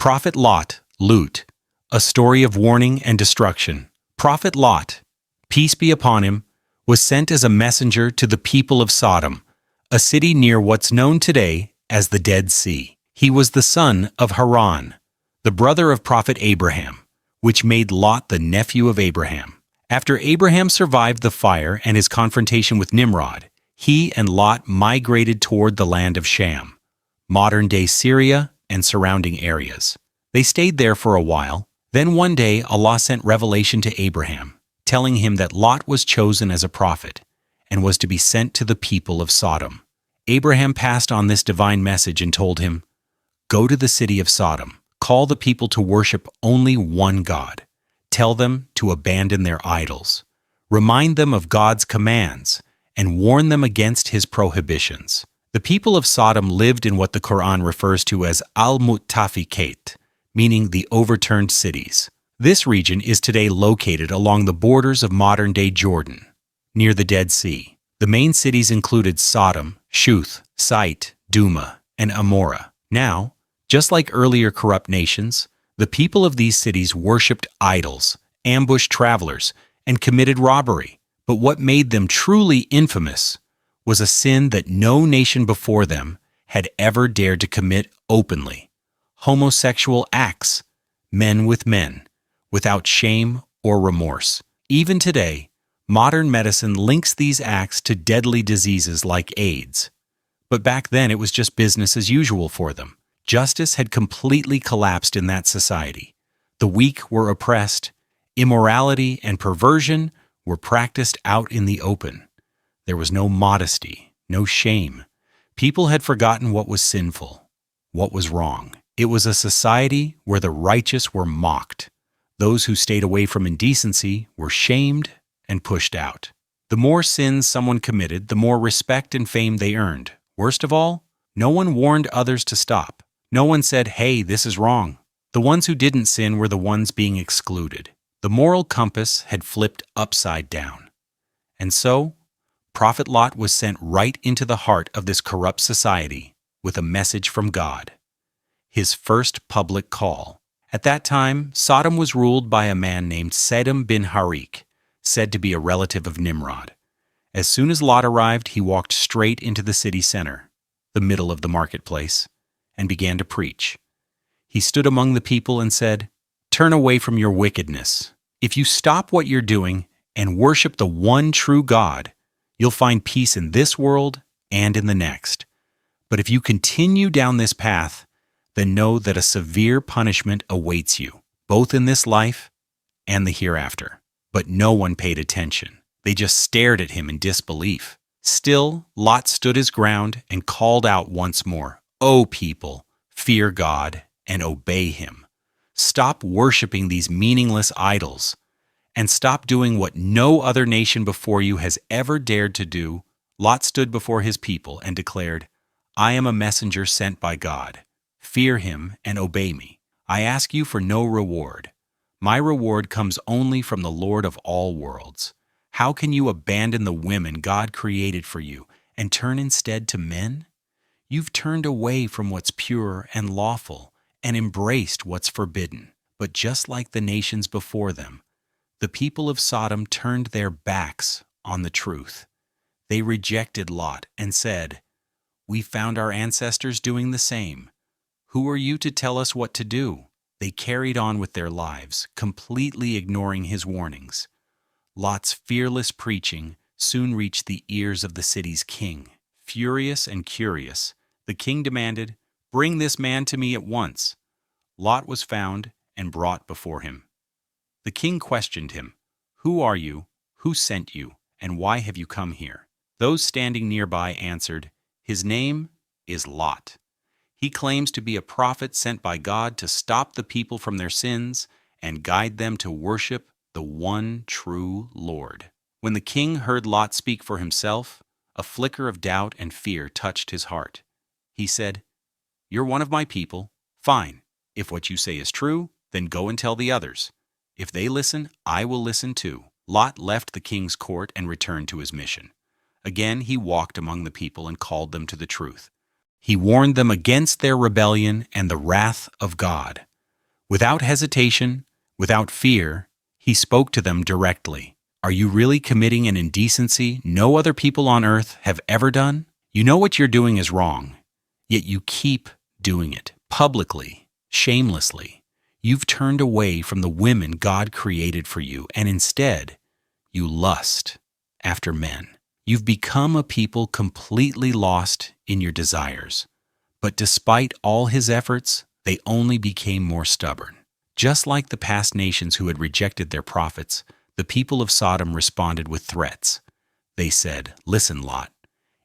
Prophet Lot, Lut, a story of warning and destruction. Prophet Lot, peace be upon him, was sent as a messenger to the people of Sodom, a city near what's known today as the Dead Sea. He was the son of Haran, the brother of Prophet Abraham, which made Lot the nephew of Abraham. After Abraham survived the fire and his confrontation with Nimrod, he and Lot migrated toward the land of Sham, modern-day Syria and surrounding areas. They stayed there for a while. Then one day Allah sent revelation to Abraham, telling him that Lot was chosen as a prophet and was to be sent to the people of Sodom. Abraham passed on this divine message and told him, "Go to the city of Sodom, call the people to worship only one God. Tell them to abandon their idols. Remind them of God's commands and warn them against his prohibitions." The people of Sodom lived in what the Quran refers to as al-Muttafiqat, meaning the overturned cities. This region is today located along the borders of modern-day Jordan, near the Dead Sea. The main cities included Sodom, Shuth, Site, Duma, and Amorah. Now, just like earlier corrupt nations, the people of these cities worshipped idols, ambushed travelers, and committed robbery. But what made them truly infamous was a sin that no nation before them had ever dared to commit openly: homosexual acts, men with men, without shame or remorse. Even today, modern medicine links these acts to deadly diseases like AIDS. But back then it was just business as usual for them. Justice had completely collapsed in that society. The weak were oppressed. Immorality and perversion were practiced out in the open. There was no modesty, no shame. People had forgotten what was sinful, what was wrong. It was a society where the righteous were mocked. Those who stayed away from indecency were shamed and pushed out. The more sins someone committed, the more respect and fame they earned. Worst of all, no one warned others to stop. No one said, "Hey, this is wrong." The ones who didn't sin were the ones being excluded. The moral compass had flipped upside down. And so, Prophet Lot was sent right into the heart of this corrupt society with a message from God. His first public call. At that time, Sodom was ruled by a man named Sedom bin Harik, said to be a relative of Nimrod. As soon as Lot arrived, he walked straight into the city center, the middle of the marketplace, and began to preach. He stood among the people and said, "Turn away from your wickedness. If you stop what you're doing and worship the one true God, you'll find peace in this world and in the next. But if you continue down this path, then know that a severe punishment awaits you, both in this life and the hereafter." But no one paid attention. They just stared at him in disbelief. Still, Lot stood his ground and called out once more, "O people, fear God and obey him. Stop worshiping these meaningless idols, and stop doing what no other nation before you has ever dared to do." Lot stood before his people and declared, "I am a messenger sent by God. Fear him and obey me. I ask you for no reward. My reward comes only from the Lord of all worlds. How can you abandon the women God created for you and turn instead to men? You've turned away from what's pure and lawful and embraced what's forbidden." But just like the nations before them, the people of Sodom turned their backs on the truth. They rejected Lot and said, "We found our ancestors doing the same. Who are you to tell us what to do?" They carried on with their lives, completely ignoring his warnings. Lot's fearless preaching soon reached the ears of the city's king. Furious and curious, the king demanded, "Bring this man to me at once." Lot was found and brought before him. The king questioned him, "Who are you? Who sent you? And why have you come here?" Those standing nearby answered, "His name is Lot. He claims to be a prophet sent by God to stop the people from their sins and guide them to worship the one true Lord." When the king heard Lot speak for himself, a flicker of doubt and fear touched his heart. He said, "You're one of my people. Fine. If what you say is true, then go and tell the others. If they listen, I will listen too." Lot left the king's court and returned to his mission. Again he walked among the people and called them to the truth. He warned them against their rebellion and the wrath of God. Without hesitation, without fear, he spoke to them directly. Are you really committing an indecency no other people on earth have ever done? You know what you're doing is wrong, yet you keep doing it publicly, shamelessly. You've turned away from the women God created for you, and instead, you lust after men. You've become a people completely lost in your desires. But despite all his efforts, they only became more stubborn. Just like the past nations who had rejected their prophets, the people of Sodom responded with threats. They said, "Listen, Lot,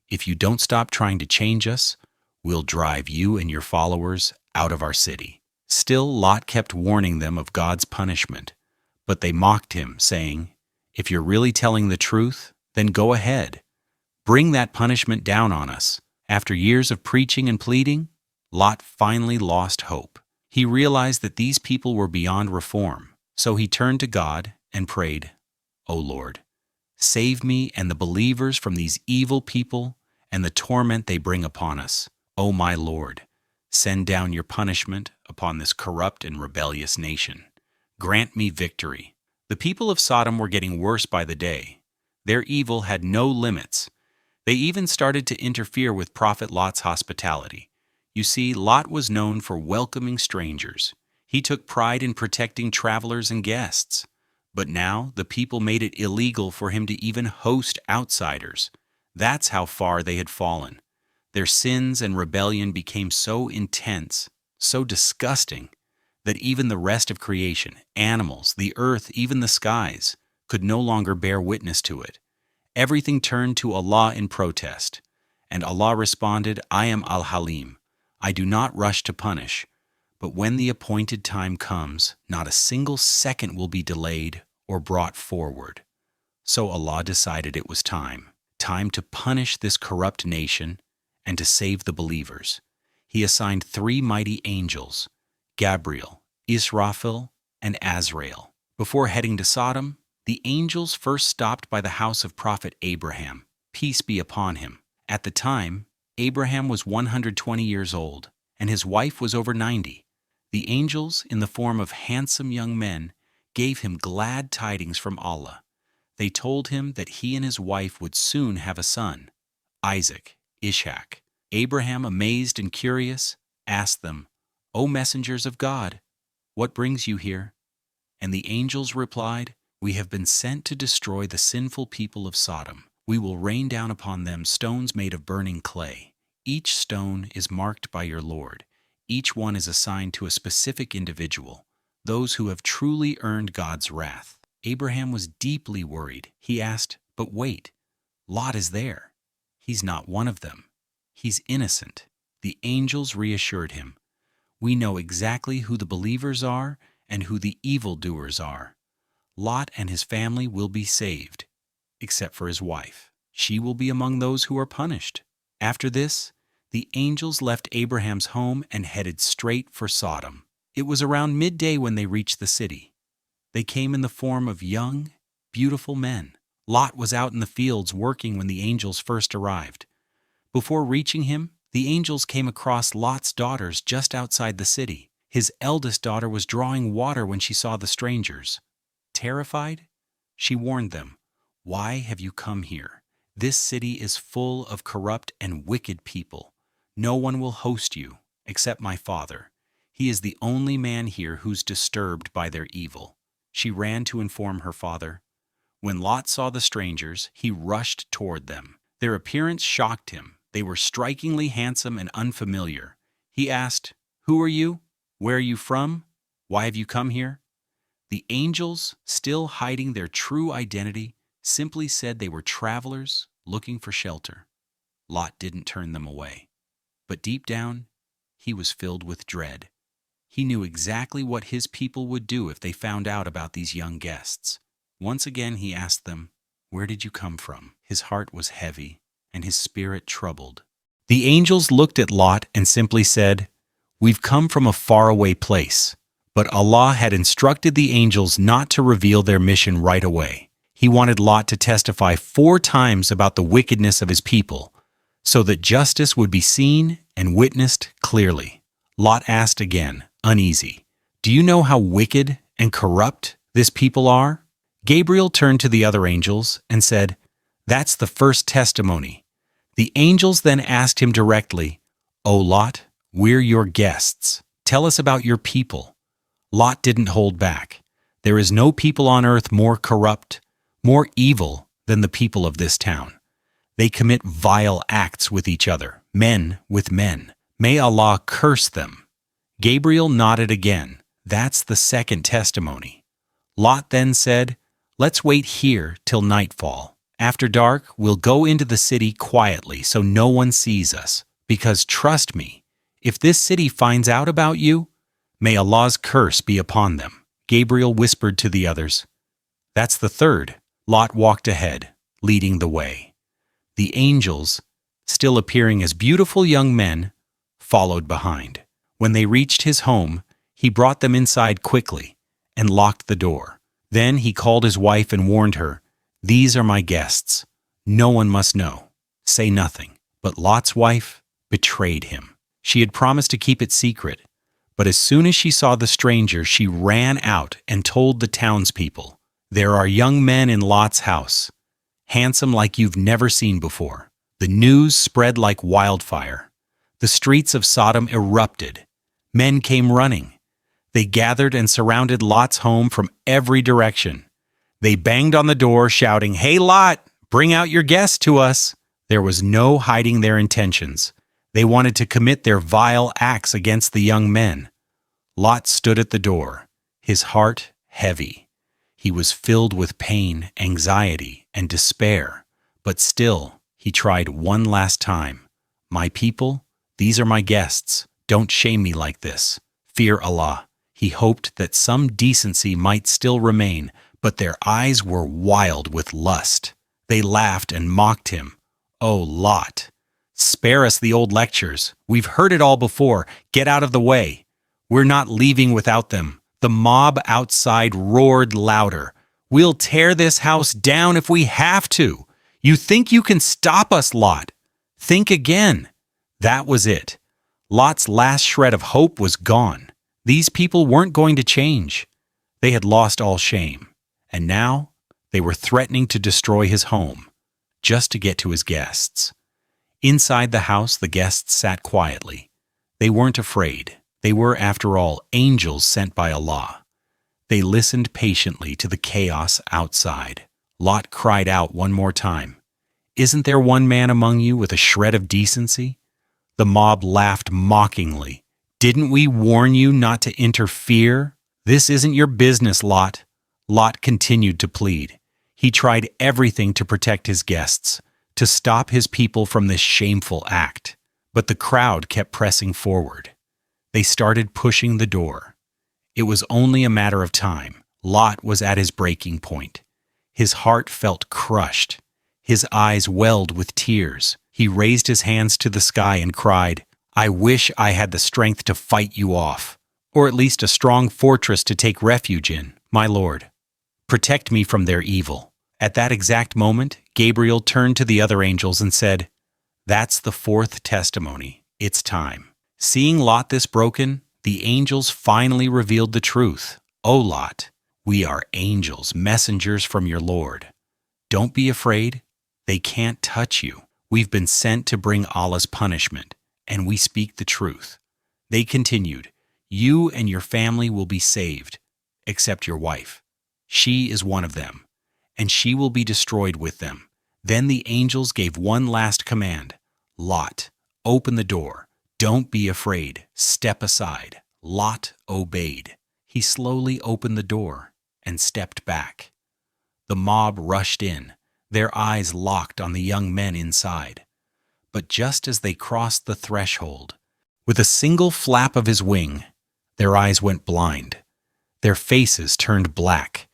if you don't stop trying to change us, we'll drive you and your followers out of our city." Still, Lot kept warning them of God's punishment, but they mocked him, saying, "If you're really telling the truth, then go ahead. Bring that punishment down on us." After years of preaching and pleading, Lot finally lost hope. He realized that these people were beyond reform, so he turned to God and prayed, "O Lord, save me and the believers from these evil people and the torment they bring upon us. O my Lord, send down your punishment upon this corrupt and rebellious nation. Grant me victory." The people of Sodom were getting worse by the day. Their evil had no limits. They even started to interfere with Prophet Lot's hospitality. You see, Lot was known for welcoming strangers. He took pride in protecting travelers and guests. But now the people made it illegal for him to even host outsiders. That's how far they had fallen. Their sins and rebellion became so intense, so disgusting, that even the rest of creation, animals, the earth, even the skies, could no longer bear witness to it. Everything turned to Allah in protest, and Allah responded, "I am Al-Halim. I do not rush to punish, but when the appointed time comes, not a single second will be delayed or brought forward." So Allah decided it was time to punish this corrupt nation and to save the believers. He assigned 3 mighty angels, Gabriel, Israfil, and Azrael. Before heading to Sodom, the angels first stopped by the house of Prophet Abraham, peace be upon him. At the time, Abraham was 120 years old, and his wife was over 90. The angels, in the form of handsome young men, gave him glad tidings from Allah. They told him that he and his wife would soon have a son, Isaac, Ishak. Abraham, amazed and curious, asked them, "O messengers of God, what brings you here?" And the angels replied, "We have been sent to destroy the sinful people of Sodom. We will rain down upon them stones made of burning clay. Each stone is marked by your Lord. Each one is assigned to a specific individual, those who have truly earned God's wrath." Abraham was deeply worried. He asked, "But wait, Lot is there. He's not one of them. He's innocent." The angels reassured him, "We know exactly who the believers are and who the evildoers are. Lot and his family will be saved, except for his wife. She will be among those who are punished." After this, the angels left Abraham's home and headed straight for Sodom. It was around midday when they reached the city. They came in the form of young, beautiful men. Lot was out in the fields working when the angels first arrived. Before reaching him, the angels came across Lot's daughters just outside the city. His eldest daughter was drawing water when she saw the strangers. Terrified, she warned them, "Why have you come here? This city is full of corrupt and wicked people. No one will host you, except my father. He is the only man here who's disturbed by their evil." She ran to inform her father. When Lot saw the strangers, he rushed toward them. Their appearance shocked him. They were strikingly handsome and unfamiliar. He asked, "Who are you? Where are you from? Why have you come here?" The angels, still hiding their true identity, simply said they were travelers looking for shelter. Lot didn't turn them away. But deep down, he was filled with dread. He knew exactly what his people would do if they found out about these young guests. Once again he asked them, "Where did you come from?" His heart was heavy and his spirit troubled. The angels looked at Lot and simply said, "We've come from a faraway place." But Allah had instructed the angels not to reveal their mission right away. He wanted Lot to testify 4 times about the wickedness of his people, so that justice would be seen and witnessed clearly. Lot asked again, uneasy, Do you know how wicked and corrupt this people are? Gabriel turned to the other angels and said, That's the first testimony. The angels then asked him directly, O Lot, we're your guests. Tell us about your people. Lot didn't hold back. There is no people on earth more corrupt, more evil than the people of this town. They commit vile acts with each other, men with men. May Allah curse them. Gabriel nodded again. That's the second testimony. Lot then said, Let's wait here till nightfall. After dark, we'll go into the city quietly so no one sees us. Because trust me, if this city finds out about you, may Allah's curse be upon them. Gabriel whispered to the others. That's the third. Lot walked ahead, leading the way. The angels, still appearing as beautiful young men, followed behind. When they reached his home, he brought them inside quickly and locked the door. Then he called his wife and warned her, These are my guests. No one must know. Say nothing. But Lot's wife betrayed him. She had promised to keep it secret, but as soon as she saw the stranger, she ran out and told the townspeople, There are young men in Lot's house, handsome like you've never seen before. The news spread like wildfire. The streets of Sodom erupted. Men came running. They gathered and surrounded Lot's home from every direction. They banged on the door, shouting, Hey Lot, bring out your guests to us. There was no hiding their intentions. They wanted to commit their vile acts against the young men. Lot stood at the door, his heart heavy. He was filled with pain, anxiety, and despair, but still he tried one last time. My people, these are my guests. Don't shame me like this. Fear Allah. He hoped that some decency might still remain, but their eyes were wild with lust. They laughed and mocked him. Oh, Lot, spare us the old lectures. We've heard it all before. Get out of the way. We're not leaving without them. The mob outside roared louder. We'll tear this house down if we have to. You think you can stop us, Lot? Think again. That was it. Lot's last shred of hope was gone. These people weren't going to change. They had lost all shame. And now they were threatening to destroy his home, just to get to his guests. Inside the house, the guests sat quietly. They weren't afraid. They were, after all, angels sent by Allah. They listened patiently to the chaos outside. Lot cried out one more time, Isn't there one man among you with a shred of decency? The mob laughed mockingly. Didn't we warn you not to interfere? This isn't your business, Lot. Lot continued to plead. He tried everything to protect his guests, to stop his people from this shameful act. But the crowd kept pressing forward. They started pushing the door. It was only a matter of time. Lot was at his breaking point. His heart felt crushed. His eyes welled with tears. He raised his hands to the sky and cried, I wish I had the strength to fight you off, or at least a strong fortress to take refuge in, my Lord. Protect me from their evil. At that exact moment, Gabriel turned to the other angels and said, That's the fourth testimony. It's time. Seeing Lot this broken, the angels finally revealed the truth. O Lot, we are angels, messengers from your Lord. Don't be afraid. They can't touch you. We've been sent to bring Allah's punishment, and we speak the truth. They continued, You and your family will be saved, except your wife. She is one of them, and she will be destroyed with them. Then the angels gave one last command. Lot, open the door. Don't be afraid. Step aside. Lot obeyed. He slowly opened the door and stepped back. The mob rushed in, their eyes locked on the young men inside. But just as they crossed the threshold, with a single flap of his wing, their eyes went blind. Their faces turned black.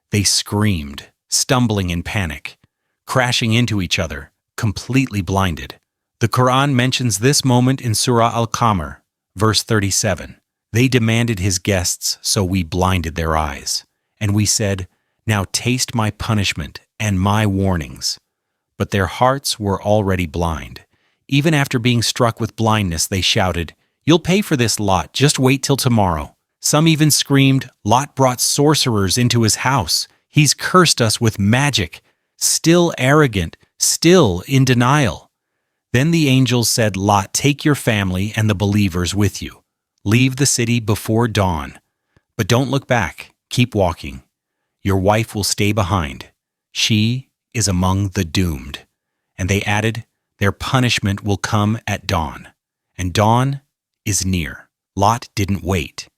They screamed, stumbling in panic, crashing into each other, completely blinded. The Quran mentions this moment in Surah Al-Qamar, verse 37. They demanded his guests, so we blinded their eyes. And we said, Now taste my punishment and my warnings. But their hearts were already blind. Even after being struck with blindness, they shouted, You'll pay for this, Lot. Just wait till tomorrow. Some even screamed, "Lot brought sorcerers into his house. He's cursed us with magic." Still arrogant, still in denial. Then the angels said, "Lot, take your family and the believers with you. Leave the city before dawn. But don't look back. Keep walking. Your wife will stay behind. She is among the doomed." And they added, "Their punishment will come at dawn. And dawn is near." Lot didn't wait.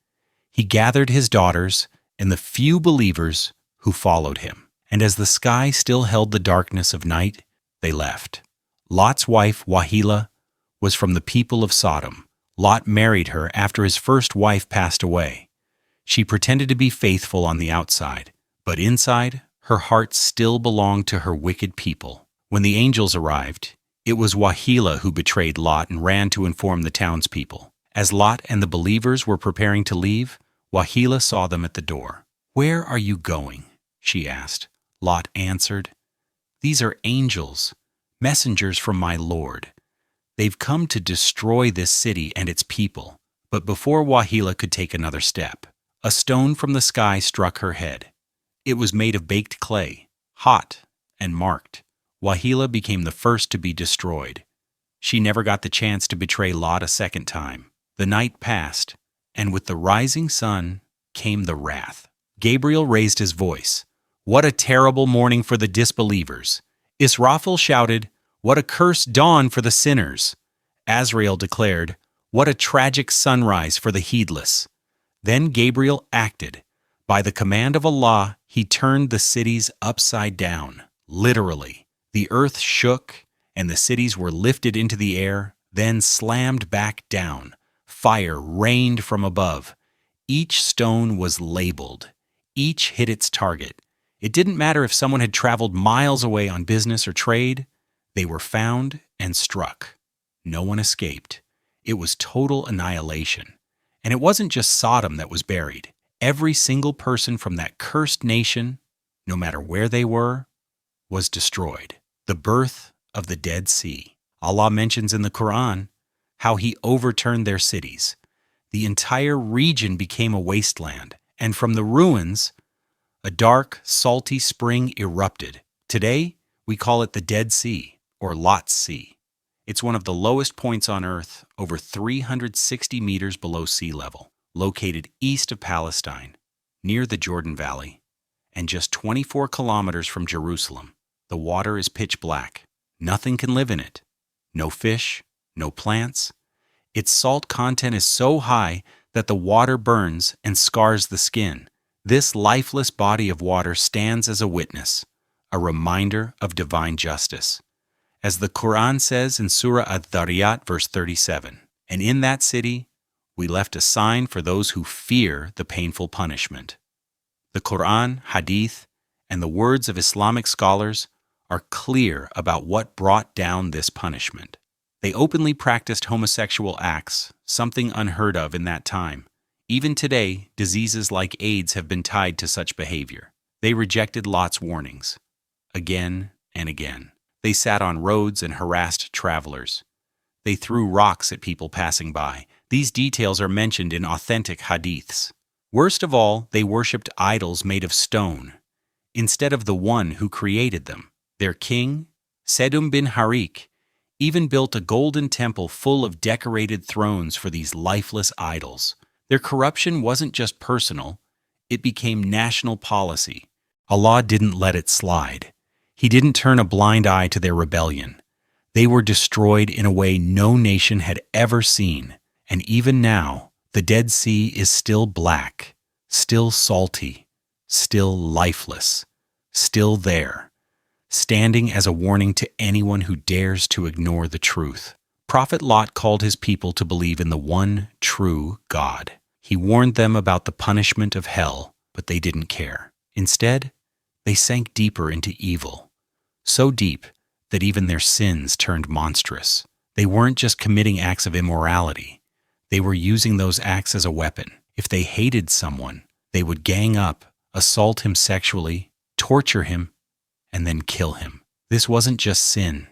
He gathered his daughters and the few believers who followed him. And as the sky still held the darkness of night, they left. Lot's wife, Wahila, was from the people of Sodom. Lot married her after his first wife passed away. She pretended to be faithful on the outside, but inside, her heart still belonged to her wicked people. When the angels arrived, it was Wahila who betrayed Lot and ran to inform the townspeople. As Lot and the believers were preparing to leave, Wahila saw them at the door. "Where are you going?" she asked. Lot answered, "These are angels, messengers from my Lord. They've come to destroy this city and its people." But before Wahila could take another step, a stone from the sky struck her head. It was made of baked clay, hot and marked. Wahila became the first to be destroyed. She never got the chance to betray Lot a second time. The night passed, and with the rising sun came the wrath. Gabriel raised his voice. "What a terrible morning for the disbelievers." Israfel shouted, "What a cursed dawn for the sinners." Azrael declared, "What a tragic sunrise for the heedless." Then Gabriel acted. By the command of Allah, he turned the cities upside down, literally. The earth shook, and the cities were lifted into the air, then slammed back down. Fire rained from above. Each stone was labeled. Each hit its target. It didn't matter if someone had traveled miles away on business or trade. They were found and struck. No one escaped. It was total annihilation. And it wasn't just Sodom that was buried. Every single person from that cursed nation, no matter where they were, was destroyed. The birth of the Dead Sea. Allah mentions in the Quran how He overturned their cities. The entire region became a wasteland, and from the ruins, a dark, salty spring erupted. Today, we call it the Dead Sea, or Lot's Sea. It's one of the lowest points on Earth, over 360 meters below sea level, located east of Palestine, near the Jordan Valley, and just 24 kilometers from Jerusalem. The water is pitch black. Nothing can live in it. No fish, no plants. Its salt content is so high that the water burns and scars the skin. This lifeless body of water stands as a witness, a reminder of divine justice. As the Quran says in Surah Ad-Dhariyat, verse 37, "And in that city, we left a sign for those who fear the painful punishment." The Quran, Hadith, and the words of Islamic scholars are clear about what brought down this punishment. They openly practiced homosexual acts, something unheard of in that time. Even today, diseases like AIDS have been tied to such behavior. They rejected Lot's warnings. Again and again. They sat on roads and harassed travelers. They threw rocks at people passing by. These details are mentioned in authentic hadiths. Worst of all, they worshipped idols made of stone, instead of the one who created them. Their king, Sedum bin Harik, even built a golden temple full of decorated thrones for these lifeless idols. Their corruption wasn't just personal, it became national policy. Allah didn't let it slide. He didn't turn a blind eye to their rebellion. They were destroyed in a way no nation had ever seen. And even now, the Dead Sea is still black, still salty, still lifeless, still there, standing as a warning to anyone who dares to ignore the truth. Prophet Lot called his people to believe in the one true God. He warned them about the punishment of hell, but they didn't care. Instead, they sank deeper into evil, so deep that even their sins turned monstrous. They weren't just committing acts of immorality. They were using those acts as a weapon. If they hated someone, they would gang up, assault him sexually, torture him, and then kill him. This wasn't just sin.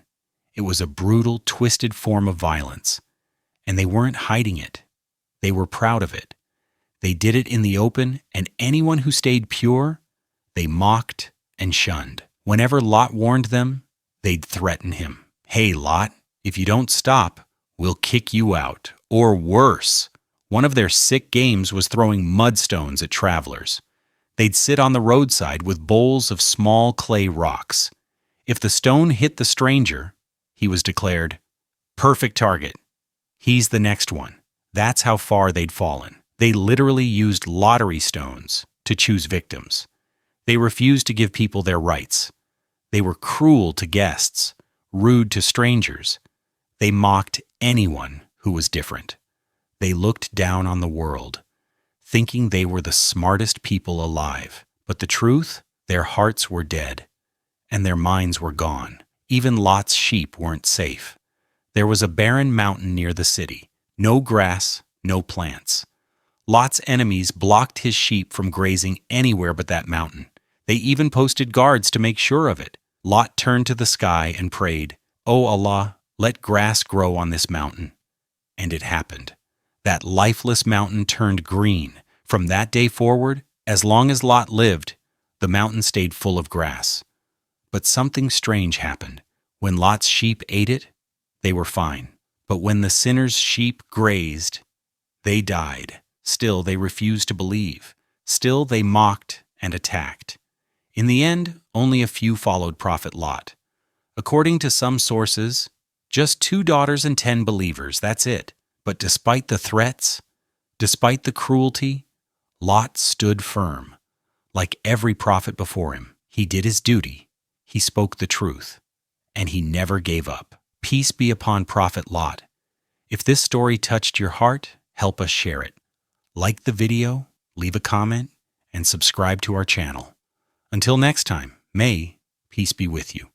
It was a brutal, twisted form of violence. And they weren't hiding it. They were proud of it. They did it in the open, and anyone who stayed pure, they mocked and shunned. Whenever Lot warned them, they'd threaten him. "Hey, Lot, if you don't stop, we'll kick you out." Or worse. One of their sick games was throwing mudstones at travelers. They'd sit on the roadside with bowls of small clay rocks. If the stone hit the stranger, he was declared, "Perfect target. He's the next one." That's how far they'd fallen. They literally used lottery stones to choose victims. They refused to give people their rights. They were cruel to guests, rude to strangers. They mocked anyone who was different. They looked down on the world, thinking they were the smartest people alive. But the truth, their hearts were dead, and their minds were gone. Even Lot's sheep weren't safe. There was a barren mountain near the city. No grass, no plants. Lot's enemies blocked his sheep from grazing anywhere but that mountain. They even posted guards to make sure of it. Lot turned to the sky and prayed, "Oh Allah, let grass grow on this mountain." And it happened. That lifeless mountain turned green. From that day forward, as long as Lot lived, the mountain stayed full of grass. But something strange happened. When Lot's sheep ate it, they were fine. But when the sinner's sheep grazed, they died. Still, they refused to believe. Still, they mocked and attacked. In the end, only a few followed Prophet Lot. According to some sources, just 2 daughters and 10 believers, that's it. But despite the threats, despite the cruelty, Lot stood firm. Like every prophet before him, he did his duty, he spoke the truth, and he never gave up. Peace be upon Prophet Lot. If this story touched your heart, help us share it. Like the video, leave a comment, and subscribe to our channel. Until next time, may peace be with you.